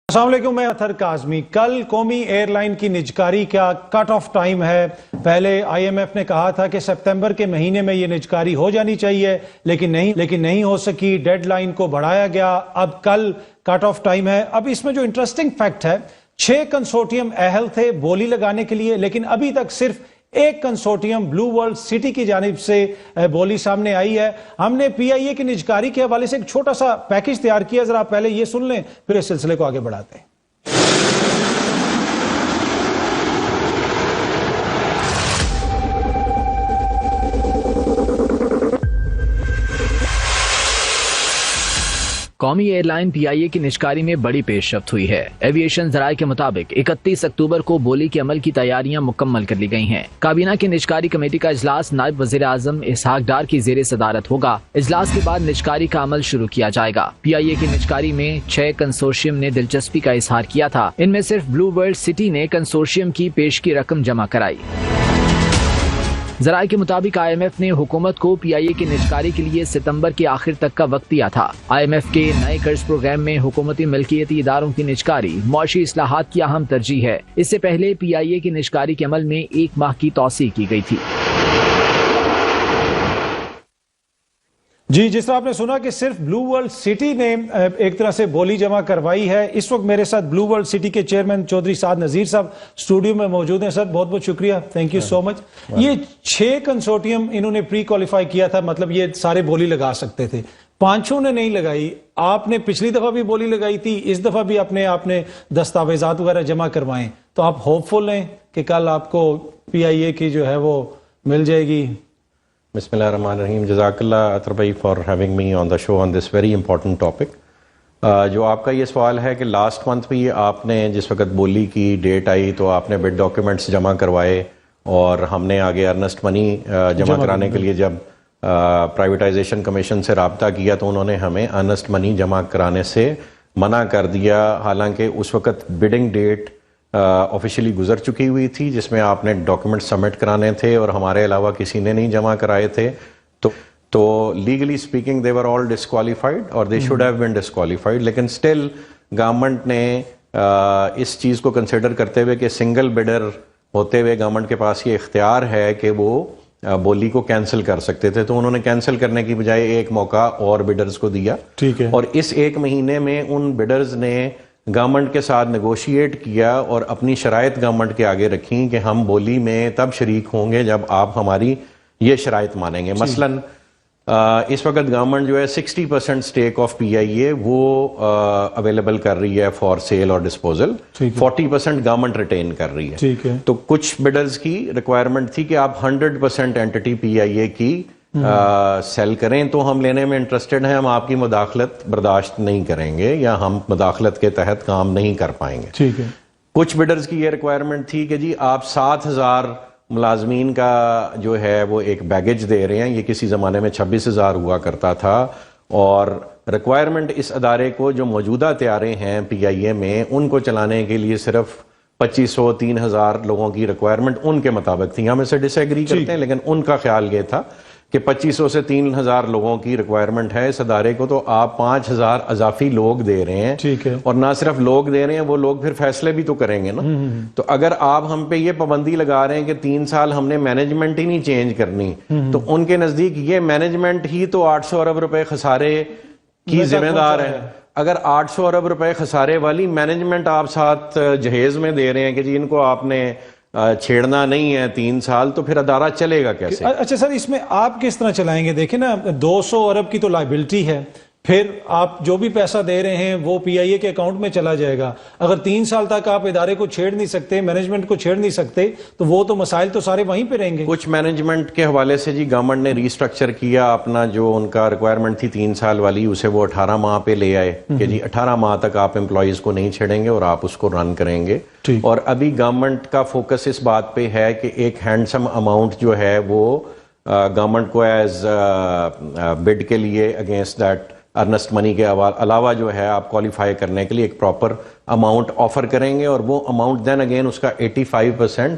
السلام علیکم، میں اطہر کاظمی۔ کل قومی ایئر لائن کی نجکاری کا کٹ آف ٹائم ہے۔ پہلے آئی ایم ایف نے کہا تھا کہ سپتمبر کے مہینے میں یہ نجکاری ہو جانی چاہیے، لیکن نہیں ہو سکی، ڈیڈ لائن کو بڑھایا گیا، اب کل کٹ آف ٹائم ہے۔ اب اس میں جو انٹرسٹنگ فیکٹ ہے، 6 کنسورٹیم اہل تھے بولی لگانے کے لیے، لیکن ابھی تک صرف ایک کنسورٹیم بلو ورلڈ سٹی کی جانب سے بولی سامنے آئی ہے۔ ہم نے پی آئی اے کی نجکاری کے حوالے سے ایک چھوٹا سا پیکج تیار کیا، ذرا پہلے یہ سن لیں، پھر اس سلسلے کو آگے بڑھاتے ہیں۔ قومی ایئر لائن پی آئی اے کی نجکاری میں بڑی پیش رفت ہوئی ہے۔ ایویشن ذرائع کے مطابق 31 اکتوبر کو بولی کے عمل کی تیاریاں مکمل کر لی گئی ہیں۔ کابینہ کی نجکاری کمیٹی کا اجلاس نائب وزیر اعظم اسحاق ڈار کی زیر صدارت ہوگا۔ اجلاس کے بعد نجکاری کا عمل شروع کیا جائے گا۔ پی آئی اے کی نجکاری میں 6 کنسورشیم نے دلچسپی کا اظہار کیا تھا۔ ان میں صرف بلو ورلڈ سٹی نے کنسورشیم کی پیش کی رقم جمع کرائی۔ ذرائع کے مطابق آئی ایم ایف نے حکومت کو پی آئی اے کی نجکاری کے لیے ستمبر کے آخر تک کا وقت دیا تھا۔ آئی ایم ایف کے نئے قرض پروگرام میں حکومتی ملکیتی اداروں کی نجکاری معاشی اصلاحات کی اہم ترجیح ہے۔ اس سے پہلے پی آئی اے کی نجکاری کے عمل میں 1 ماہ کی توسیع کی گئی تھی۔ جی، جس طرح آپ نے سنا کہ صرف بلو ورلڈ سٹی نے ایک طرح سے بولی جمع کروائی ہے۔ اس وقت میرے ساتھ بلو ورلڈ سٹی کے چیئرمین چودھری سعد نذیر صاحب اسٹوڈیو میں موجود ہیں۔ سر بہت بہت شکریہ، تھینک یو سو مچ۔ یہ 6 کنسورٹیم انہوں نے پری کوالیفائی کیا تھا، مطلب یہ سارے بولی لگا سکتے تھے، 5 نے نہیں لگائی۔ آپ نے پچھلی دفعہ بھی بولی لگائی تھی، اس دفعہ بھی آپ نے دستاویزات وغیرہ جمع کروائیں، تو آپ ہوپ فل ہیں کہ کل آپ کو پی آئی اے کی جو ہے وہ مل جائے گی؟ بسم اللہ الرحمن الرحیم۔ جزاک اللہ اطہر بھائی for having me on the show on this very important topic. جو آپ کا یہ سوال ہے کہ لاسٹ منتھ بھی آپ نے جس وقت بولی کی ڈیٹ آئی تو آپ نے بڈ ڈاکیومنٹس جمع کروائے، اور ہم نے آگے ارنسٹ منی جمع کرانے کے لیے جب پرائیویٹائزیشن کمیشن سے رابطہ کیا تو انہوں نے ہمیں ارنسٹ منی جمع کرانے سے منع کر دیا، حالانکہ اس وقت بڈنگ ڈیٹ آفیشلی گزر چکی ہوئی تھی جس میں آپ نے ڈاکیومنٹ سبمٹ کرانے تھے، اور ہمارے علاوہ کسی نے نہیں جمع کرائے تھے، تو legally speaking they were all disqualified, اور they should have been disqualified, لیکن اسٹل گورنمنٹ نے اس چیز کو کنسیڈر کرتے ہوئے کہ سنگل بڈر ہوتے ہوئے گورنمنٹ کے پاس یہ اختیار ہے کہ وہ بولی کو کینسل کر سکتے تھے، تو انہوں نے کینسل کرنے کی بجائے ایک موقع اور بڈرز کو دیا۔ ٹھیک ہے۔ اور اس 1 مہینے میں ان بڈرز نے گورنمنٹ کے ساتھ نیگوشیٹ کیا اور اپنی شرائط گورنمنٹ کے آگے رکھیں کہ ہم بولی میں تب شریک ہوں گے جب آپ ہماری یہ شرائط مانیں گے۔ مثلاً اس وقت گورنمنٹ جو ہے 60% سٹیک آف پی آئی اے وہ اویلیبل کر رہی ہے فار سیل اور ڈسپوزل، 40% گورنمنٹ ریٹین کر رہی ہے۔ تو کچھ بڈرز کی ریکوائرمنٹ تھی کہ آپ 100% اینٹی پی آئی اے کی سیل کریں، تو ہم لینے میں انٹرسٹڈ ہیں، ہم آپ کی مداخلت برداشت نہیں کریں گے یا ہم مداخلت کے تحت کام نہیں کر پائیں گے۔ ٹھیک ہے۔ کچھ بڈرز کی یہ ریکوائرمنٹ تھی کہ جی آپ 7,000 ملازمین کا جو ہے وہ ایک بیگیج دے رہے ہیں، یہ کسی زمانے میں 26,000 ہوا کرتا تھا، اور ریکوائرمنٹ اس ادارے کو جو موجودہ طیارے ہیں پی آئی اے میں ان کو چلانے کے لیے صرف 2,500 3,000 لوگوں کی ریکوائرمنٹ ان کے مطابق تھی۔ ہم اسے ڈس ایگری کرتے ہیں، لیکن ان کا خیال یہ تھا کہ 2,500 سے 3,000 لوگوں کی ریکوائرمنٹ ہے اس ادارے کو، تو آپ 5,000 اضافی لوگ دے رہے ہیں۔ ٹھیک ہے۔ اور نہ صرف لوگ دے رہے ہیں، وہ لوگ پھر فیصلے بھی تو کریں گے نا۔ تو اگر آپ ہم پہ یہ پابندی لگا رہے ہیں کہ 3 سال ہم نے مینجمنٹ ہی نہیں چینج کرنی، تو ان کے نزدیک یہ مینجمنٹ ہی تو 800 ارب روپے خسارے کی ذمہ دار ہے۔ اگر 800 ارب روپے خسارے والی مینجمنٹ آپ ساتھ جہیز میں دے رہے ہیں کہ جی ان کو آپ نے چھیڑنا نہیں ہے 3 سال، تو پھر ادارہ چلے گا کیسے؟ اچھا سر، اس میں آپ کس طرح چلائیں گے؟ دیکھیں نا، 200 ارب کی تو لائبلٹی ہے، پھر آپ جو بھی پیسہ دے رہے ہیں وہ پی آئی اے کے اکاؤنٹ میں چلا جائے گا۔ اگر 3 سال تک آپ ادارے کو چھیڑ نہیں سکتے، مینجمنٹ کو چھیڑ نہیں سکتے، تو وہ تو مسائل تو سارے وہیں پہ رہیں گے۔ کچھ مینجمنٹ کے حوالے سے جی گورنمنٹ نے ری سٹرکچر کیا اپنا، جو ان کا ریکوائرمنٹ تھی 3 سال والی، اسے وہ 18 ماہ پہ لے آئے کہ جی 18 ماہ تک آپ امپلائیز کو نہیں چھیڑیں گے اور آپ اس کو رن کریں گے۔ اور ابھی گورنمنٹ کا فوکس اس بات پہ ہے کہ ایک ہینڈسم اماؤنٹ جو ہے وہ گورنمنٹ کو ایز بڈ کے لیے اگینسٹ دیٹ ارنسٹ منی کے علاوہ جو ہے آپ کوالیفائی کرنے کے لیے ایک پراپر اماؤنٹ آفر کریں گے، اور وہ اماؤنٹ دین اگین اس کا 85%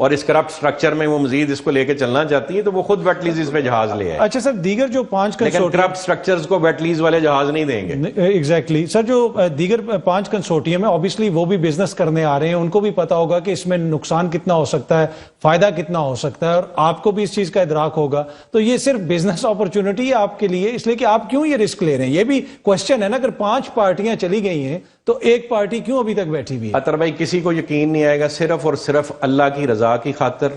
اور اس کرپٹ سٹرکچر میں وہ مزید اس کو لے کے چلنا چاہتی ہے تو وہ خود ویٹ لیز پہ جہاز لے آئے. اچھا سر، دیگر جو 5 لیکن کرپٹ سٹرکچرز کو ویٹ لیز والے جہاز نہیں دیں گے. ایگزیکٹلی سر، جو دیگر 5 کنسورٹیم ہیں اوبیسلی وہ بھی بزنس کرنے آ رہے ہیں، ان کو بھی پتا ہوگا کہ اس میں نقصان کتنا ہو سکتا ہے، فائدہ کتنا ہو سکتا ہے، اور آپ کو بھی اس چیز کا ادراک ہوگا. تو یہ صرف بزنس اپرچونٹی ہے آپ کے لیے، اس لیے کہ آپ کیوں یہ رسک لے رہے ہیں؟ یہ بھی کوشچن ہے نا. اگر 5 پارٹیاں چلی گئی ہیں تو ایک پارٹی کیوں ابھی تک بیٹھی ہوئی ہے؟ اطہر بھائی، کسی کو یقین نہیں آئے گا. صرف اور صرف اللہ کی رضا کی خاطر،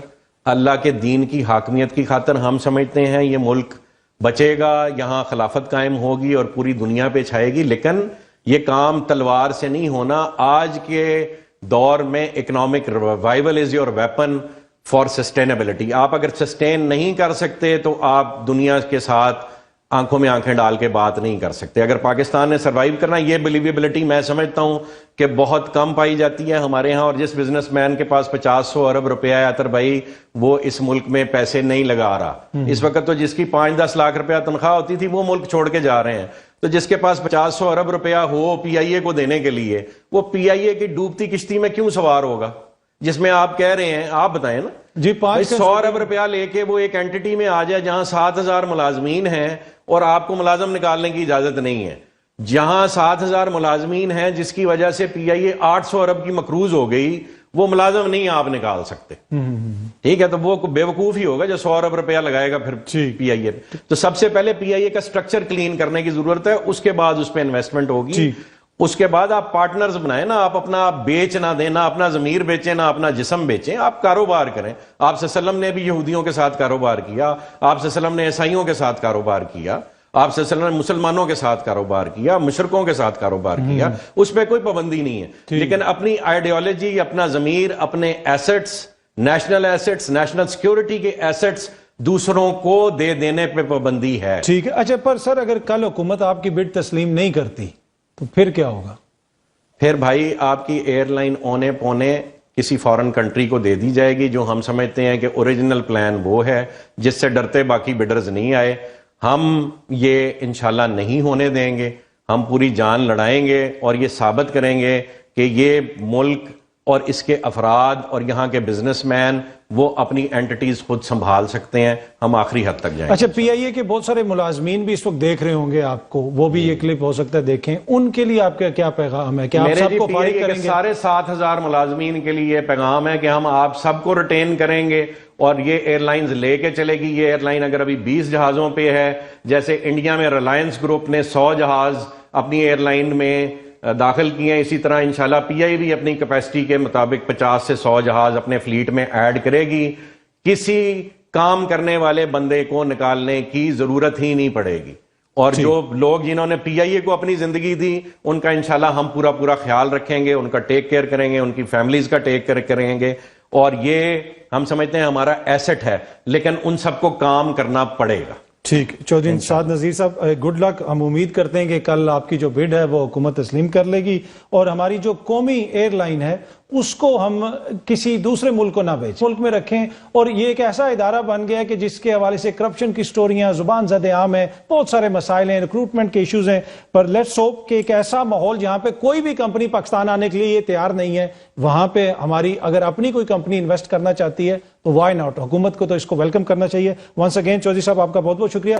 اللہ کے دین کی حاکمیت کی خاطر ہم سمجھتے ہیں یہ ملک بچے گا، یہاں خلافت قائم ہوگی اور پوری دنیا پہ چھائے گی. لیکن یہ کام تلوار سے نہیں ہونا. آج کے دور میں economic revival is your weapon for sustainability. آپ اگر سسٹین نہیں کر سکتے تو آپ دنیا کے ساتھ آنکھوں میں آنکھیں ڈال کے بات نہیں کر سکتے. اگر پاکستان نے سروائیو کرنا، یہ بلیویبلٹی میں سمجھتا ہوں کہ بہت کم پائی جاتی ہے ہمارے ہاں. اور جس بزنس مین کے پاس 50-100 ارب روپیہ ہے اطہر بھائی، وہ اس ملک میں پیسے نہیں لگا رہا. اس وقت تو جس کی 5-10 لاکھ روپیہ تنخواہ ہوتی تھی وہ ملک چھوڑ کے جا رہے ہیں. تو جس کے پاس 50-100 ارب روپیہ ہو پی آئی اے کو دینے کے لیے، وہ پی آئی اے کی ڈوبتی کشتی میں کیوں سوار ہوگا جس میں آپ کہہ رہے ہیں؟ آپ بتائیں نا جی. 100 ارب روپیہ لے کے وہ ایک اینٹی میں آ جائے جہاں 7,000 ملازمین ہیں اور آپ کو ملازم نکالنے کی اجازت نہیں ہے. جہاں 7,000 ملازمین ہیں جس کی وجہ سے پی آئی اے 800 ارب کی مقروض ہو گئی، وہ ملازم نہیں آپ نکال سکتے. ٹھیک ہے، تو وہ بے وقوف ہی ہوگا جو 100 ارب روپیہ لگائے گا پھر پی آئی اے. تو سب سے پہلے پی آئی اے کا سٹرکچر کلین کرنے کی ضرورت ہے، اس کے بعد اس پہ انویسٹمنٹ ہوگی. اس کے بعد آپ پارٹنرز بنائیں نا. آپ اپنا بیچ نہ دینا، اپنا ضمیر بیچیں نہ اپنا جسم بیچیں. آپ کاروبار کریں. آپ صلی اللہ علیہ وسلم نے بھی یہودیوں کے ساتھ کاروبار کیا، آپ صلی اللہ علیہ وسلم نے عیسائیوں کے ساتھ کاروبار کیا، آپ صلی اللہ علیہ وسلم نے مسلمانوں کے ساتھ کاروبار کیا، مشرکوں کے ساتھ کاروبار کیا. اس پہ کوئی پابندی نہیں ہے. لیکن اپنی آئیڈیالوجی، اپنا ضمیر، اپنے assets, national assets, national security کے ایسٹس دوسروں کو دے دینے پہ پابندی ہے. ٹھیک ہے. اچھا، پر سر اگر کل حکومت آپ کی بڈ تسلیم نہیں کرتی تو پھر کیا ہوگا؟ پھر بھائی آپ کی ایئر لائن اونے پونے کسی فارن کنٹری کو دے دی جائے گی، جو ہم سمجھتے ہیں کہ اوریجنل پلان وہ ہے جس سے ڈرتے باقی بڈرز نہیں آئے. ہم یہ انشاءاللہ نہیں ہونے دیں گے. ہم پوری جان لڑائیں گے اور یہ ثابت کریں گے کہ یہ ملک اور اس کے افراد اور یہاں کے بزنس مین وہ اپنی اینٹیز خود سنبھال سکتے ہیں. ہم آخری حد تک جائیں. اچھا، پی آئی اے کے بہت سارے ملازمین بھی اس وقت دیکھ رہے ہوں گے آپ کو، وہ بھی یہ کلپ ہو سکتا ہے دیکھیں. ان کے لیے آپ کا کیا پیغام ہے؟ کہ آپ سب کو فارغ کریں گے؟ سارے 7,000 ملازمین کے لیے پیغام ہے کہ ہم آپ سب کو ریٹین کریں گے اور یہ ایئر لائنز لے کے چلے گی. یہ ایئر لائن اگر ابھی 20 جہازوں پہ ہے، جیسے انڈیا میں ریلائنس گروپ نے 100 جہاز اپنی ایئر لائن میں داخل کیے ہیں، اسی طرح انشاءاللہ پی آئی بھی اپنی کیپیسٹی کے مطابق 50 سے 100 جہاز اپنے فلیٹ میں ایڈ کرے گی. کسی کام کرنے والے بندے کو نکالنے کی ضرورت ہی نہیں پڑے گی. اور جو لوگ جنہوں نے پی آئی اے کو اپنی زندگی دی، ان کا انشاءاللہ ہم پورا خیال رکھیں گے، ان کا ٹیک کیئر کریں گے، ان کی فیملیز کا ٹیک کیئر کریں گے. اور یہ ہم سمجھتے ہیں ہمارا ایسٹ ہے، لیکن ان سب کو کام کرنا پڑے گا. ٹھیک. چودھری سعد نذیر صاحب، گڈ لک. ہم امید کرتے ہیں کہ کل آپ کی جو بڈ ہے وہ حکومت تسلیم کر لے گی اور ہماری جو قومی ایئر لائن ہے اس کو ہم کسی دوسرے ملک کو نہ بیچیں، ملک میں رکھیں. اور یہ ایک ایسا ادارہ بن گیا ہے کہ جس کے حوالے سے کرپشن کی سٹوریاں زبان زد عام ہیں، بہت سارے مسائل ہیں، ریکروٹمنٹ کے ایشوز ہیں. پر لیٹس ہوپ کہ ایک ایسا ماحول جہاں پہ کوئی بھی کمپنی پاکستان آنے کے لیے یہ تیار نہیں ہے، وہاں پہ ہماری اگر اپنی کوئی کمپنی انویسٹ کرنا چاہتی ہے تو وائی ناٹ. حکومت کو تو اس کو ویلکم کرنا چاہیے. ونس اگین چودھری صاحب، آپ کا بہت بہت شکریہ.